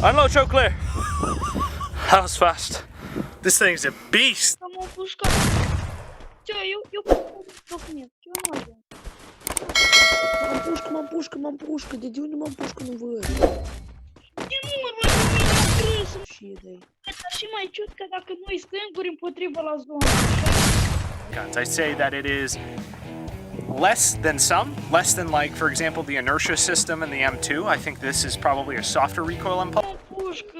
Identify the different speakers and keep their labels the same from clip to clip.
Speaker 1: Unload, choke clear. That was fast.
Speaker 2: This thing's a beast.
Speaker 3: Там пушка. Всё, ёп, нет, чё надо?
Speaker 4: Мампушка, дядюня мампушка, ну вы.
Speaker 3: Și mai ciud că dacă noi stăm împotriva la zonă.
Speaker 1: Guns. I say that it is less than some, less than like, for example, the inertia system in the M2. I think this is probably a softer recoil impulse.
Speaker 3: Пушка.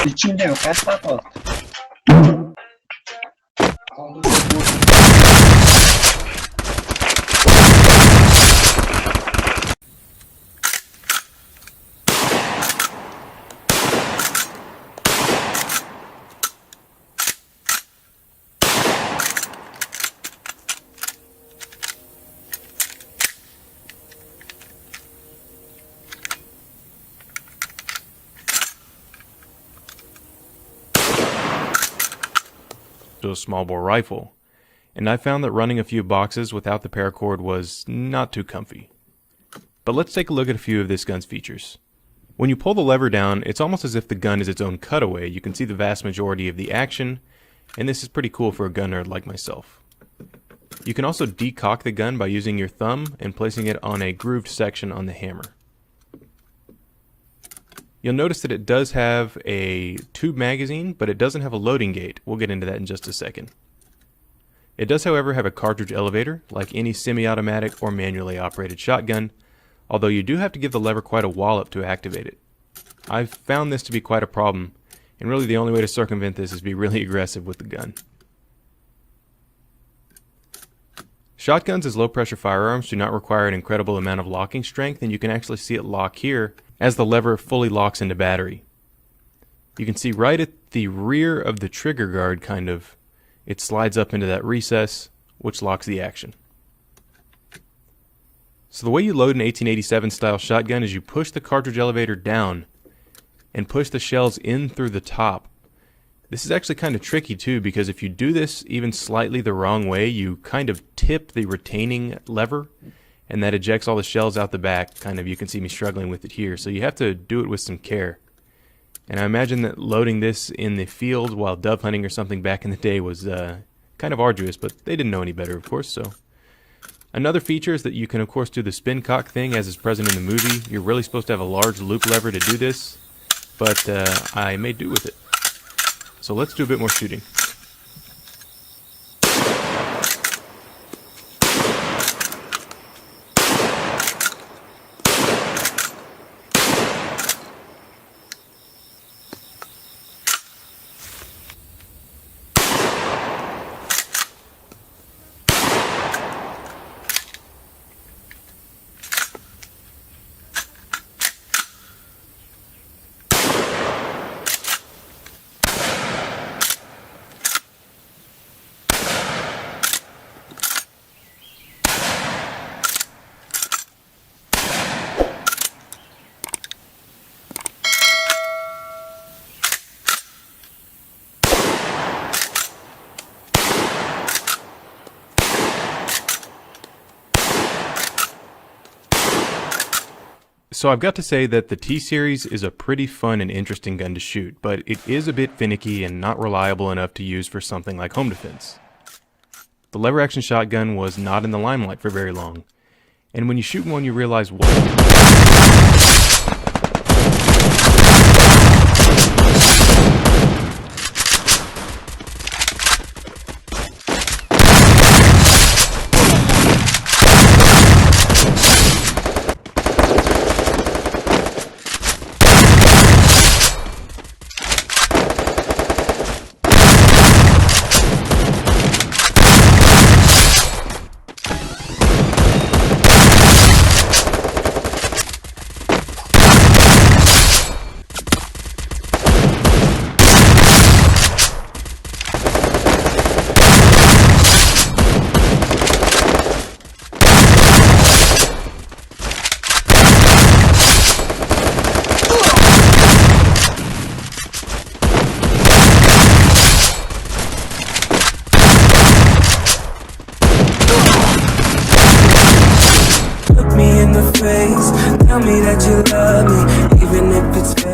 Speaker 5: İçinde yok, hesap ol.
Speaker 6: A small bore rifle, and I found that running a few boxes without the paracord was not too comfy. But let's take a look at a few of this gun's features. When you pull the lever down, it's almost as if the gun is its own cutaway. You can see the vast majority of the action, and this is pretty cool for a gun nerd like myself. You can also decock the gun by using your thumb and placing it on a grooved section on the hammer. You'll notice that it does have a tube magazine, but it doesn't have a loading gate. We'll get into that in just a second. It does, however, have a cartridge elevator, like any semi-automatic or manually operated shotgun, although you do have to give the lever quite a wallop to activate it. I've found this to be quite a problem, and really the only way to circumvent this is to be really aggressive with the gun. Shotguns as low-pressure firearms do not require an incredible amount of locking strength, and you can actually see it lock here as the lever fully locks into battery. You can see right at the rear of the trigger guard, kind of, it slides up into that recess, which locks the action. So the way you load an 1887 style shotgun is you push the cartridge elevator down and push the shells in through the top. This is actually kind of tricky too, because if you do this even slightly the wrong way, you kind of tip the retaining lever, and that ejects all the shells out the back. Kind of, you can see me struggling with it here, so you have to do it with some care. And I imagine that loading this in the field while dove hunting or something back in the day was kind of arduous, but they didn't know any better, of course. So another feature is that you can, of course, do the spin cock thing as is present in the movie. You're really supposed to have a large loop lever to do this, but I made do with it. So let's do a bit more shooting. So I've got to say that the T-Series is a pretty fun and interesting gun to shoot, but it is a bit finicky and not reliable enough to use for something like home defense. The lever action shotgun was not in the limelight for very long, and when you shoot one you realize why.
Speaker 5: Tell me that you love me, even if it's